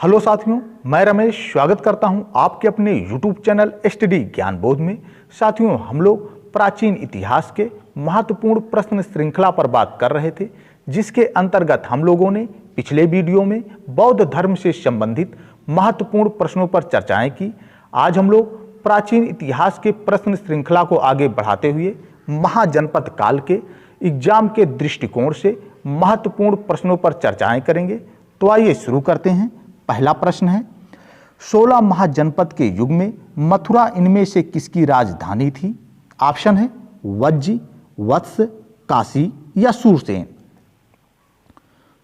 Hello साथियों, मैं रमेश स्वागत करता हूं आपके अपने YouTube चैनल स्टडी ज्ञान बोध में। साथियों, हम लोग प्राचीन इतिहास के महत्वपूर्ण प्रश्न श्रृंखला पर बात कर रहे थे, जिसके अंतर्गत हम लोगों ने पिछले वीडियो में बौद्ध धर्म से संबंधित महत्वपूर्ण प्रश्नों पर चर्चाएं की। आज हम लोग प्राचीन इतिहास के प्रश्न श्रृंखला को आगे बढ़ाते हुए महाजनपद काल के एग्जाम के दृष्टिकोण से महत्वपूर्ण प्रश्नों पर चर्चाएं करेंगे। तो आइए शुरू करते हैं। पहला प्रश्न है, 16 महाजनपद के युग में मथुरा इनमें से किसकी राजधानी थी? ऑप्शन है वज्जी, वत्स, काशी या सूरसेन।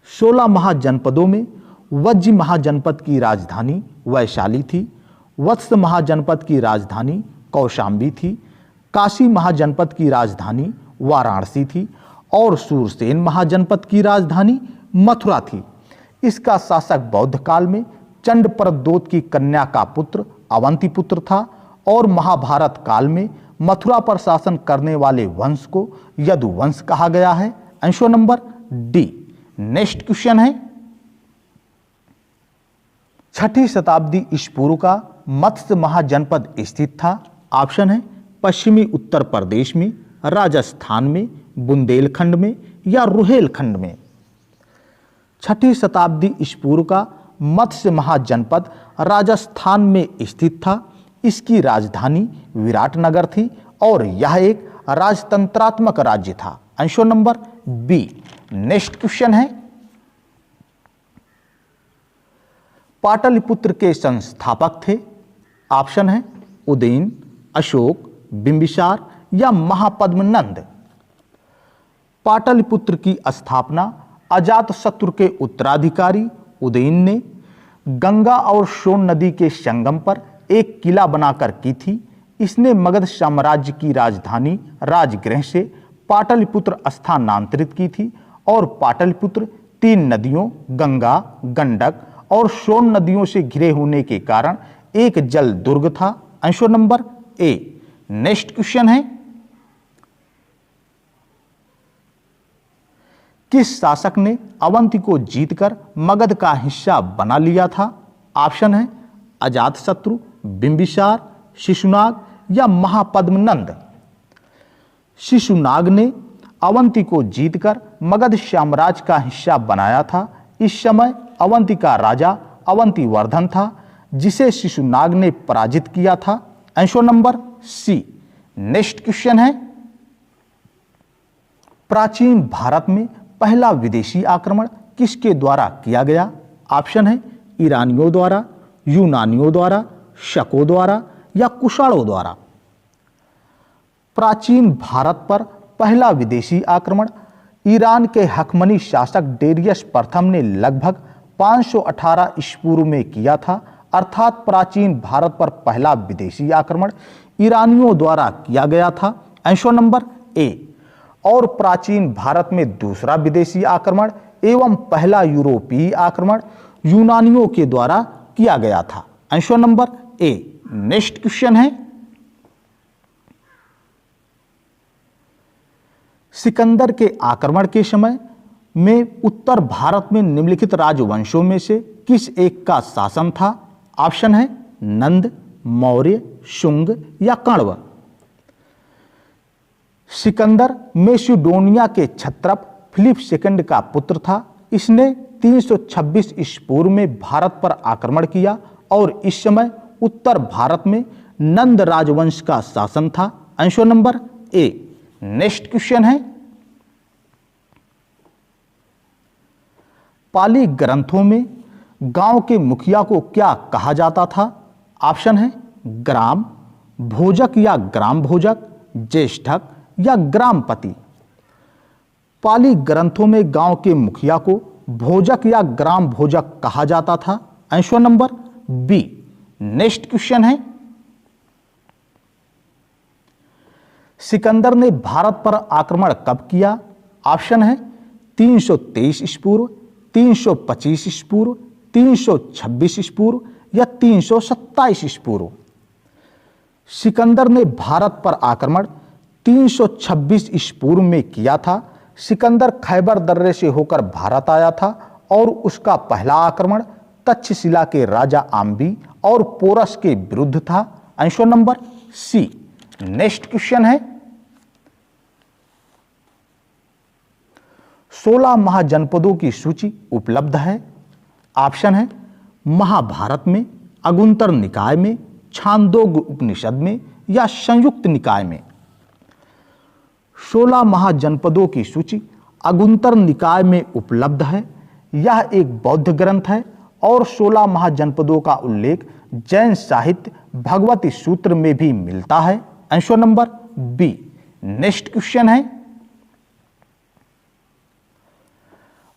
16 महाजनपदों में वज्जी महाजनपद की राजधानी वैशाली थी, वत्स महाजनपद की राजधानी कौशांबी थी, काशी महाजनपद की राजधानी वाराणसी थी और सूरसेन महाजनपद की राजधानी मथुरा थी। इसका शासक बौद्ध काल में चंड प्रद्योत की कन्या का पुत्र अवंतीपुत्र था और महाभारत काल में मथुरा पर शासन करने वाले वंश को यदुवंश कहा गया है। Answer number D. Next question है, 6ठी शताब्दी ईसा पूर्व का मत्स्य महाजनपद स्थित था। ऑप्शन है पश्चिमी उत्तर प्रदेश में, राजस्थान में, बुंदेलखंड में या रुहेलखंड में। 6ठी शताब्दी ईसा पूर्व का मत्स्य महाजनपद राजस्थान में स्थित था। इसकी राजधानी विराटनगर थी और यह एक राजतंत्रात्मक राज्य था। Answer number B. Next question है, पाटलिपुत्र के संस्थापक थे। ऑप्शन है उदयन, अशोक, बिंबिसार या महापद्मनंद। पाटलिपुत्र की स्थापना अजातशत्रु के उत्तराधिकारी उदयन ने गंगा और सोन नदी के संगम पर एक किला बनाकर की थी। इसने मगध साम्राज्य की राजधानी राजगृह से पाटलिपुत्र स्थानांतरित की थी और पाटलिपुत्र 3 नदियों गंगा, गंडक और सोन नदियों से घिरे होने के कारण एक जल दुर्ग था। Answer number A. Next question है, किस शासक ने अवंती को जीतकर मगध का हिस्सा बना लिया था? ऑप्शन है अजातशत्रु, बिंबिसार, शिशुनाग या महापद्मनंद। शिशुनाग ने अवंती को जीतकर मगध साम्राज्य का हिस्सा बनाया था। इस समय अवंती का राजा अवंतीवर्धन था, जिसे शिशुनाग ने पराजित किया था। Answer number C. Next question है, प्राचीन भारत में पहला विदेशी आक्रमण किसके द्वारा किया गया? ऑप्शन है ईरानियों द्वारा, यूनानियों द्वारा, शकों द्वारा या कुषाणों द्वारा। प्राचीन भारत पर पहला विदेशी आक्रमण ईरान के हकमनी शासक डेरियस प्रथम ने लगभग 518 ईसा पूर्व में किया था। अर्थात प्राचीन भारत पर पहला विदेशी आक्रमण ईरानियों द्वारा किया गया था। Answer number A. और प्राचीन भारत में दूसरा विदेशी आक्रमण एवं पहला यूरोपीय आक्रमण यूनानियों के द्वारा किया गया था। Answer number A. Next question है, सिकंदर के आक्रमण के समय में उत्तर भारत में निम्नलिखित राजवंशों में से किस एक का शासन था? ऑप्शन है नंद, मौर्य, शुंग या कण्व। सिकंदर मेसिडोनिया के क्षत्रप फिलिप II का पुत्र था। इसने 326 ईसा पूर्व में भारत पर आक्रमण किया और इस समय उत्तर भारत में नंद राजवंश का शासन था। Answer number A. Next question है, पाली ग्रंथों में गांव के मुखिया को क्या कहा जाता था? ऑप्शन है ग्राम भोजक या ग्राम भोजक, ज्येष्ठक या ग्रामपति। पाली ग्रंथों में गांव के मुखिया को भोजक या ग्राम भोजक कहा जाता था। Answer number B. Next question है, सिकंदर ने भारत पर आक्रमण कब किया? ऑप्शन है 323 ईसा पूर्व, 325 ईसा पूर्व, 326 ईसा पूर्व या 327 ईसा पूर्व। सिकंदर ने भारत पर आक्रमण 326 ईसा पूर्व में किया था। सिकंदर खैबर दर्रे से होकर भारत आया था और उसका पहला आक्रमण तक्षशिला के राजा आम्बी और पोरस के विरुद्ध था? Answer number C. Next question है 16 महाजनपदों की सूची उपलब्ध है। ऑप्शन है महाभारत में, अगुंतर निकाय में, छांदोग्य उपनिषद में या संयुक्त निकाय में। 16 महाजनपदों की सूची अगुंतर निकाय में उपलब्ध है। यह एक बौद्ध ग्रंथ है और 16 महाजनपदों का उल्लेख जैन साहित्य भगवती सूत्र में भी मिलता है। Answer number B. Next question है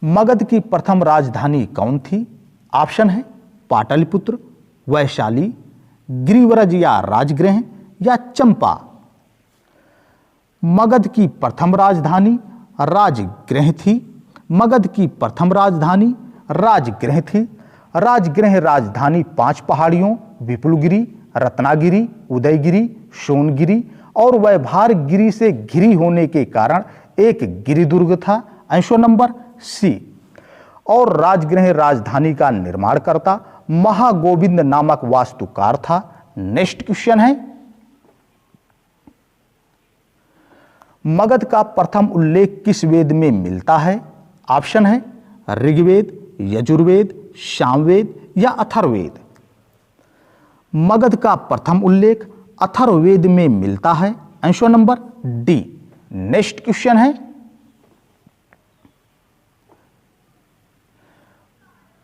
मगध की प्रथम राजधानी कौन थी? ऑप्शन है पाटलिपुत्र, वैशाली, गिरिव्रज या राजगृह या चंपा। मगध की प्रथम राजधानी राजगृह थी। मगध की प्रथम राजधानी राजगृह थी। राजगृह राजधानी 5 पहाड़ियों विपुलगिरी, रत्नागिरी, उदयगिरी, सोनगिरी और वैभारगिरी से घिरी होने के कारण एक गिरिदुर्ग था। Answer number C. और राजगृह राजधानी का निर्माणकर्ता महागोविंद नामक वास्तुकार था। नेक्स्ट क्वेश्चन है मगध का प्रथम उल्लेख किस वेद में मिलता है? ऑप्शन है ऋग्वेद, यजुर्वेद, सामवेद या अथर्ववेद। मगध का प्रथम उल्लेख अथर्ववेद में मिलता है। Answer number D. Next question है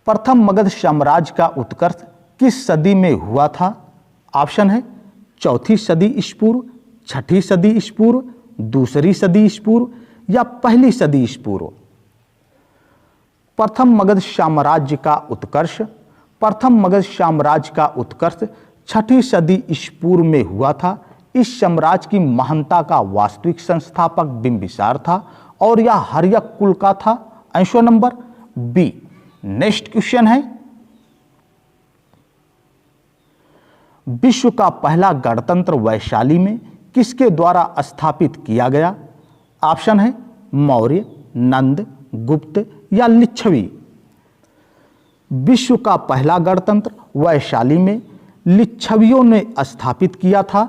प्रथम मगध साम्राज्य का उत्कर्ष किस सदी में हुआ था? ऑप्शन है 4वीं सदी ईसा पूर्व, 6वीं सदी ईसा पूर्व, 2री सदी ईसा पूर्व या 1ली सदी ईसा पूर्व। प्रथम मगध साम्राज्य का उत्कर्ष 6वीं सदी ईसा पूर्व में हुआ था। इस साम्राज्य की महानता का वास्तविक संस्थापक बिंबिसार था और यह हर्यक कुल का था। Answer number B. Next question है विश्व का पहला गणतंत्र वैशाली में किसके द्वारा स्थापित किया गया? ऑप्शन है मौर्य, नंद, गुप्त या लिच्छवी। विश्व का पहला गणतंत्र वैशाली में लिच्छवियों ने स्थापित किया था।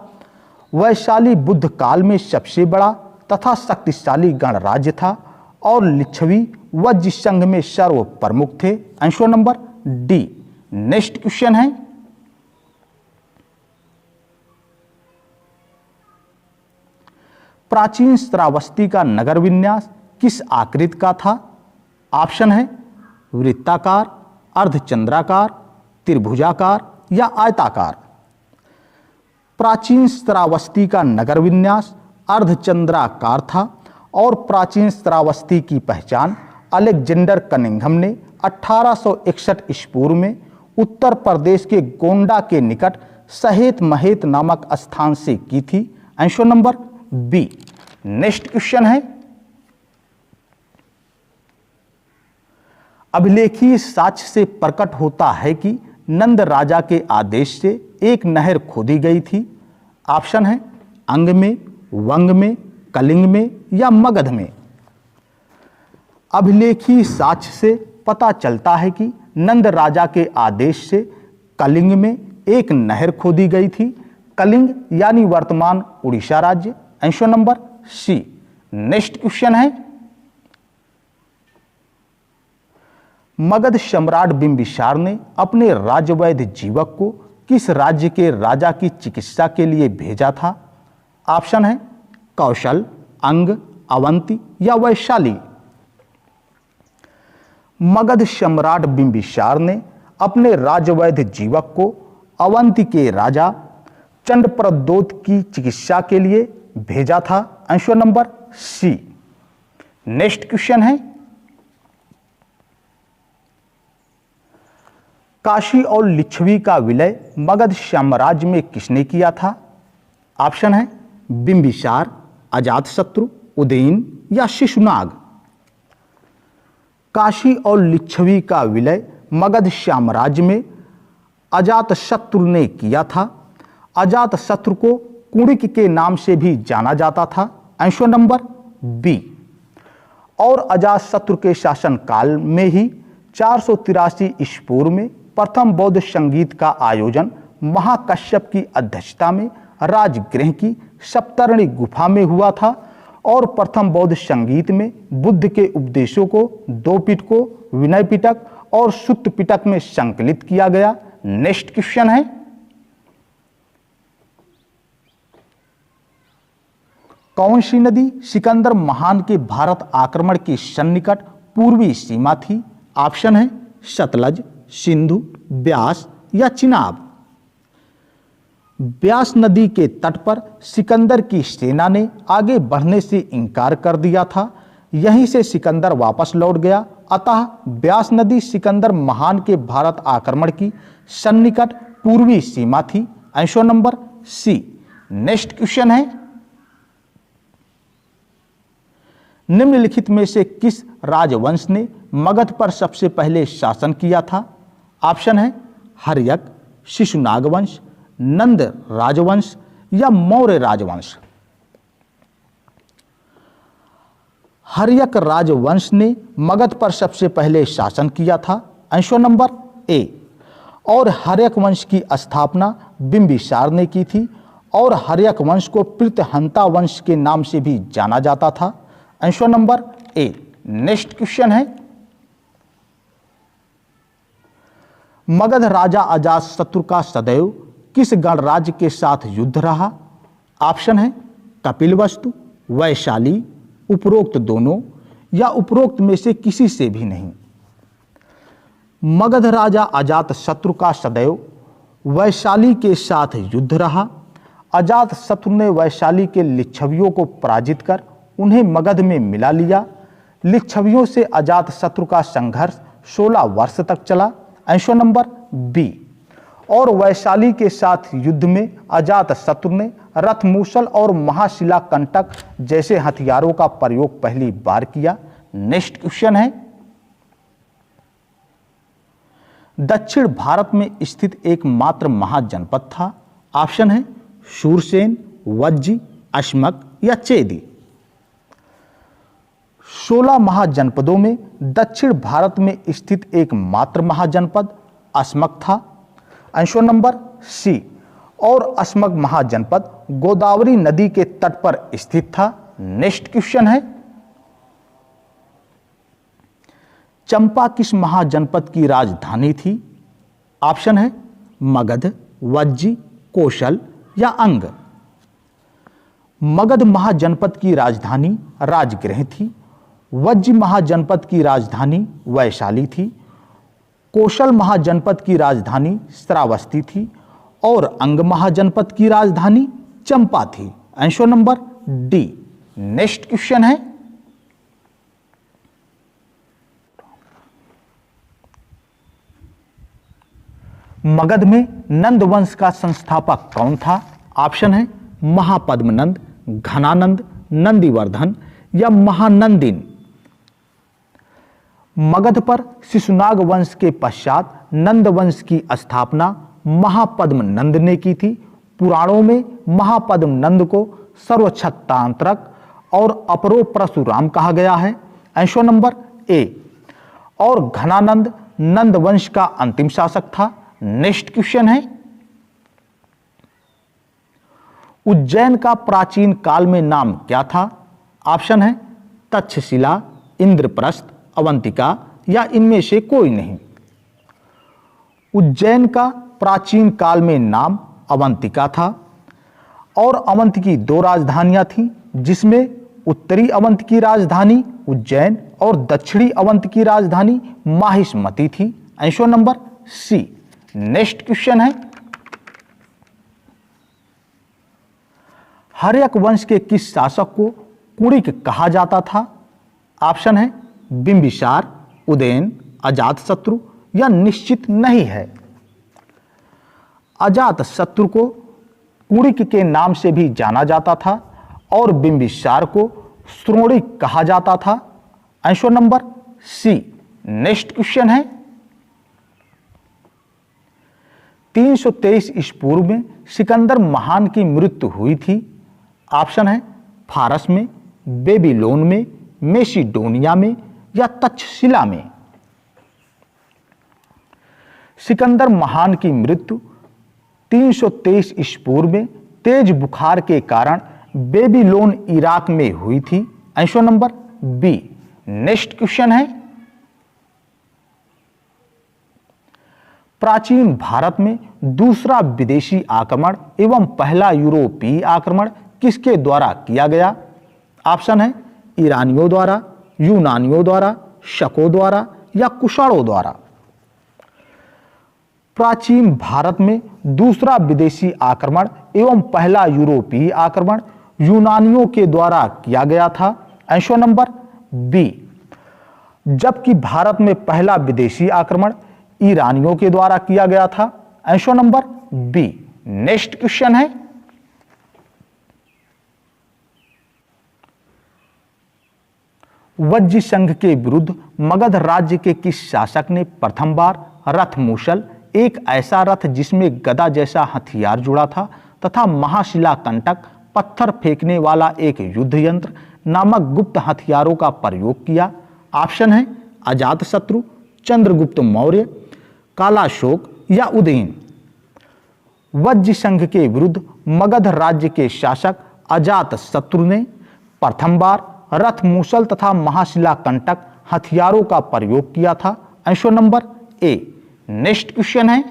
वैशाली बुद्ध काल में सबसे बड़ा तथा शक्तिशाली गणराज्य था और लिच्छवी वज्र संघ में सर्व प्रमुख थे। Answer number D. Next question है प्राचीन श्रावस्ती का नगर विन्यास किस आकृति का था? ऑप्शन है वृत्ताकार, अर्धचंद्राकार, त्रिभुजाकार या आयताकार। प्राचीन श्रावस्ती का नगर विन्यास अर्धचंद्राकार था और प्राचीन श्रावस्ती की पहचान अलेक्जेंडर कनिंघम ने 1861 ईसा पूर्व में उत्तर प्रदेश के गोंडा के निकट सहेत महेत नामक स्थान से की थी। Answer number B. Next question है अभिलेखीय साक्ष्य से प्रकट होता है कि नंद राजा के आदेश से एक नहर खोदी गई थी। ऑप्शन है अंग में, वंग में, कलिंग में या मगध में। अभिलेखीय साक्ष्य से पता चलता है कि नंद राजा के आदेश से कलिंग में एक नहर खोदी गई थी। कलिंग यानी वर्तमान उड़ीसा राज्य। Answer number C. Next question है मगध सम्राट बिंबिसार ने अपने राजवैद्य जीवक को किस राज्य के राजा की चिकित्सा के लिए भेजा था? ऑप्शन है कौशल, अंग, अवंती या वैशाली। मगध सम्राट बिंबिसार ने अपने राजवैद्य जीवक को अवंती के राजा चंडप्रद्योत की चिकित्सा के लिए भेजा था। Answer number C. Next question है काशी और लिच्छवी का विलय मगध साम्राज्य में किसने किया था? ऑप्शन है बिंबिसार, अजातशत्रु, उदयन या शिशुनाग। काशी और लिच्छवी का विलय मगध साम्राज्य में अजातशत्रु ने किया था। अजातशत्रु को कुणिक के नाम से भी जाना जाता था। Answer number B. और अजातशत्रु के शासनकाल में ही 483 ईसा पूर्व में प्रथम बौद्ध संगीत का आयोजन महाकश्यप की अध्यक्षता में राजगृह की सप्तर्णी गुफा में हुआ था और प्रथम बौद्ध संगीत में बुद्ध के उपदेशों को दो पिटकों, विनय पिटक और सुत्त पिटक में संकलित किया गया। नेक्स्ट क्वेश्चन है, कौन सी नदी सिकंदर महान के भारत आक्रमण की सन्निकट पूर्वी सीमा थी? ऑप्शन है सतलज, सिंधु, ब्यास या चिनाब। ब्यास नदी के तट पर सिकंदर की सेना ने आगे बढ़ने से इनकार कर दिया था, यहीं से सिकंदर वापस लौट गया। अतः ब्यास नदी सिकंदर महान के भारत आक्रमण की सन्निकट पूर्वी सीमा थी। Answer number C. Next question है, निम्नलिखित में से किस राजवंश ने मगध पर सबसे पहले शासन किया था? ऑप्शन है हर्यक, शिशुनाग वंश, नंद राजवंश या मौर्य राजवंश। हर्यक राजवंश ने मगध पर सबसे पहले शासन किया था। Answer number A. और हर्यक वंश की स्थापना बिंबिसार ने की थी और हर्यक वंश को पृथहंता वंश के नाम से भी जाना जाता था। Answer number A. Next question है, मगध राजा अजातशत्रु का सदैव किस गणराज्य के साथ युद्ध रहा? ऑप्शन है कपिलवस्तु, वैशाली, उपरोक्त दोनों या उपरोक्त में से किसी से भी नहीं। मगध राजा अजातशत्रु का सदैव वैशाली के साथ युद्ध रहा। अजातशत्रु ने वैशाली के लिच्छवियों को पराजित कर उन्हें मगध में मिला लिया। लिच्छवियों से अजातशत्रु का संघर्ष 16 वर्ष तक चला। Answer number B. और वैशाली के साथ युद्ध में अजातशत्रु ने रथमूसल और महाशिला कंटक जैसे हथियारों का प्रयोग पहली बार किया। नेक्स्ट क्वेश्चन है, दक्षिण भारत में स्थित एकमात्र महाजनपद था। ऑप्शन है शूरसेन, वज्जी, अश्मक या चेदी। 16 महाजनपदों में दक्षिण भारत में स्थित एकमात्र महाजनपद अस्मक था। Answer number C. और अस्मक महाजनपद गोदावरी नदी के तट पर स्थित था। नेक्स्ट क्वेश्चन है, चंपा किस महाजनपद की राजधानी थी? ऑप्शन है मगध, वज्जी, कौशल या अंग। मगध महाजनपद की राजधानी राजगृह थी। वज्जी महाजनपद की राजधानी वैशाली थी। कौशल महाजनपद की राजधानी श्रावस्ती थी और अंग महाजनपद की राजधानी चंपा थी। Answer number D. Next question है, मगध में नंद वंश का संस्थापक कौन था? ऑप्शन है महापद्मनंद, घनानंद, नंदीवर्धन या महानंदिन। मगध पर शिशुनाग वंश के पश्चात नंद वंश की स्थापना महापद्मनंद ने की थी। पुराणों में महापद्मनंद को सर्वछत्रांतरक और अपरो परशुराम कहा गया है। Answer number A. और घनानंद नंद वंश का अंतिम शासक था। नेक्स्ट क्वेश्चन है, उज्जैन का प्राचीन काल में नाम क्या था? ऑप्शन है तक्षशिला, इंद्रप्रस्थ, अवंतिका या इनमें से कोई नहीं। उज्जैन का प्राचीन काल में नाम अवंतिका था और अवंत की 2 राजधानियां थीं, जिसमें उत्तरी अवंत की राजधानी उज्जैन और दक्षिणी अवंत की राजधानी माहिष्मती थी। Answer number C. Next question है, हर्यक वंश के किस शासक को कुणिक कहा जाता था? ऑप्शन है बिंबिसार, उदयन, अजातशत्रु या निश्चित नहीं है। अजातशत्रु को कुणिक के नाम से भी जाना जाता था और बिंबिसार को श्रोणिक कहा जाता था। Answer number C. Next question है, 323 ईस्वी पूर्व में सिकंदर महान की मृत्यु हुई थी। ऑप्शन है फारस में, बेबीलोन में, मेसिडोनिया में या तक्षशिला में। सिकंदर महान की मृत्यु 323 ईस्वी पूर्व में तेज बुखार के कारण बेबीलोन इराक में हुई थी। Answer number B. Next question है, प्राचीन भारत में दूसरा विदेशी आक्रमण एवं पहला यूरोपीय आक्रमण किसके द्वारा किया गया? ऑप्शन है ईरानियों द्वारा, यूनानियों द्वारा, शकों द्वारा या कुषाणों द्वारा। प्राचीन भारत में दूसरा विदेशी आक्रमण एवं पहला यूरोपीय आक्रमण यूनानियों के द्वारा किया गया था। Answer number B. जबकि भारत में पहला विदेशी आक्रमण ईरानियों के द्वारा किया गया था। Answer number B. Next question है, वज्जी संघ के विरुद्ध मगध राज्य के किस शासक ने प्रथम बार रथ मूसल, एक ऐसा रथ जिसमें गदा जैसा हथियार जुड़ा था, तथा महाशिला कंटक पत्थर फेंकने वाला एक युद्ध यंत्र नामक गुप्त हथियारों का प्रयोग किया? ऑप्शन है अजातशत्रु, चंद्रगुप्त मौर्य, कालाशोक या उदयन। वज्जी संघ के विरुद्ध मगध राज्य के शासक अजातशत्रु ने प्रथम बार रथ मूसल तथा महाशिला कंटक हथियारों का प्रयोग किया था। Answer number A. Next question है,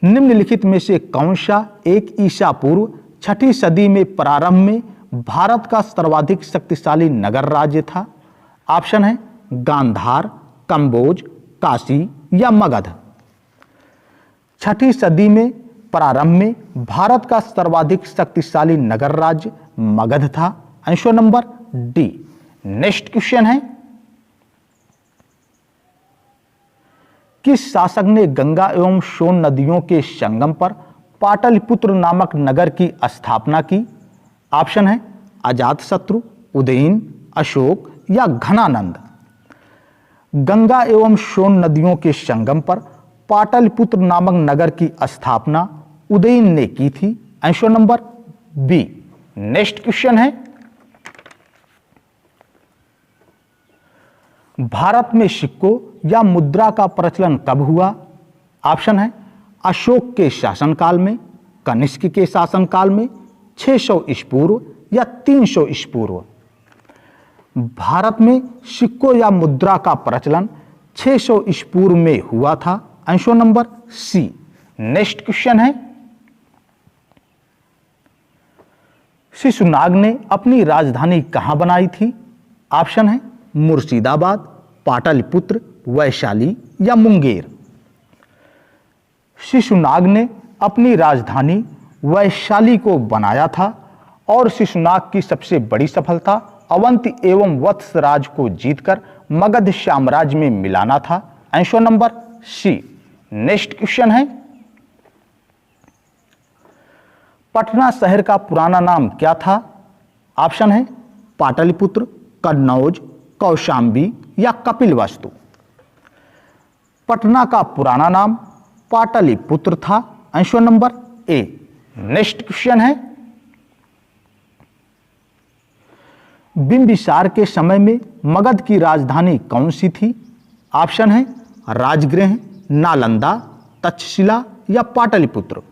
निम्नलिखित में से कौन सा एक ईसा पूर्व 6ठी सदी में प्रारंभ में भारत का सर्वाधिक शक्तिशाली नगर राज्य था? ऑप्शन है गांधार, कंबोज, काशी या मगध। 6ठी सदी में प्रारंभ में भारत का सर्वाधिक शक्तिशाली नगर राज्य मगध था। Answer number D. Next question है, किस शासक ने गंगा एवं सोन नदियों के संगम पर पाटलिपुत्र नामक नगर की स्थापना की? ऑप्शन है अजातशत्रु, उदयन, अशोक या घनानंद। गंगा एवं सोन नदियों के संगम पर पाटलिपुत्र नामक नगर की स्थापना उदयन ने की थी। Answer number B. Next question है, भारत में सिक्कों या मुद्रा का प्रचलन कब हुआ? ऑप्शन है अशोक के शासनकाल में, कनिष्क के शासनकाल में, 600 ईस्वी पूर्व या 300 ईस्वी पूर्व। भारत में सिक्कों या मुद्रा का प्रचलन 600 ईस्वी पूर्व में हुआ था। Answer number C. Next question है, शिशुनाग ने अपनी राजधानी कहां बनाई थी? ऑप्शन है मुर्शिदाबाद, पाटलिपुत्र, वैशाली या मुंगेर। शिशुनाग ने अपनी राजधानी वैशाली को बनाया था और शिशुनाग की सबसे बड़ी सफलता अवंती एवं वत्स राज को जीतकर मगध साम्राज्य में मिलाना था। Answer number C. Next question है, पटना शहर का पुराना नाम क्या था? ऑप्शन है पाटलिपुत्र, कन्नौज, कौशाम्बी या कपिलवस्तु। पटना का पुराना नाम पाटलिपुत्र था। Answer number A. Next question है, बिंबिसार के समय में मगध की राजधानी कौन सी थी? ऑप्शन है राजगृह, नालंदा, तक्षशिला या पाटलिपुत्र।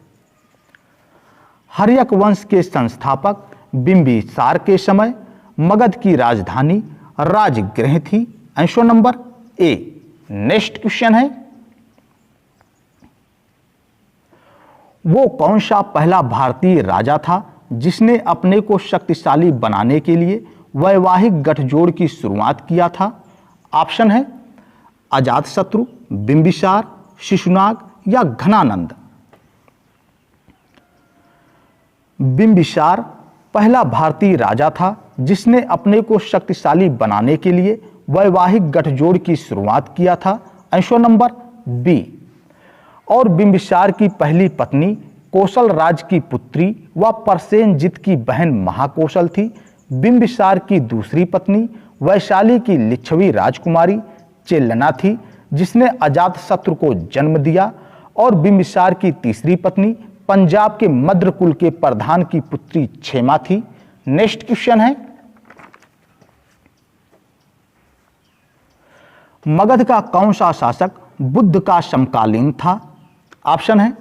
हर्यक वंश के संस्थापक बिंबिसार के समय मगध की राजधानी राजगृह थी। Answer number A. Next question है, वो कौन सा पहला भारतीय राजा था जिसने अपने को शक्तिशाली बनाने के लिए वैवाहिक गठजोड़ की शुरुआत किया था? ऑप्शन है अजातशत्रु, बिंबिसार, शिशुनाग या घनानंद। बिंबिसार पहला भारतीय राजा था जिसने अपने को शक्तिशाली बनाने के लिए वैवाहिक गठजोड़ की शुरुआत किया था। Answer number B. और बिंबिसार की पहली पत्नी कौशल राज की पुत्री व परसेनजित की बहन महाकौशल थी। बिंबिसार की दूसरी पत्नी वैशाली की लिच्छवी राजकुमारी चेल्लना थी जिसने अजातशत्रु को जन्म दिया। और बिंबिसार की तीसरी पत्नी पंजाब के मद्र कुल के प्रधान की पुत्री क्षेमा थी। नेक्स्ट क्वेश्चन है, मगध का कौन सा शासक बुद्ध का समकालीन था? ऑप्शन है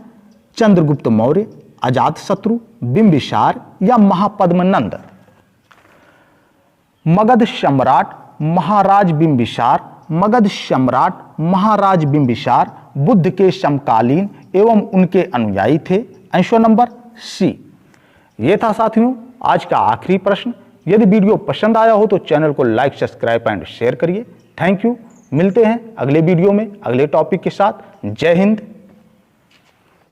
चंद्रगुप्त मौर्य, अजातशत्रु, बिंबिसार या महापद्मनंद। मगध सम्राट महाराज बिंबिसार, मगध सम्राट महाराज बिंबिसार बुद्ध के समकालीन एवं उनके अनुयायी थे। Answer number C. ये था साथियों आज का आखिरी प्रश्न। यदि वीडियो पसंद आया हो तो चैनल को लाइक, सब्सक्राइब एंड शेयर करिए। Thank you. मिलते हैं अगले वीडियो में अगले टॉपिक के साथ। जय हिंद,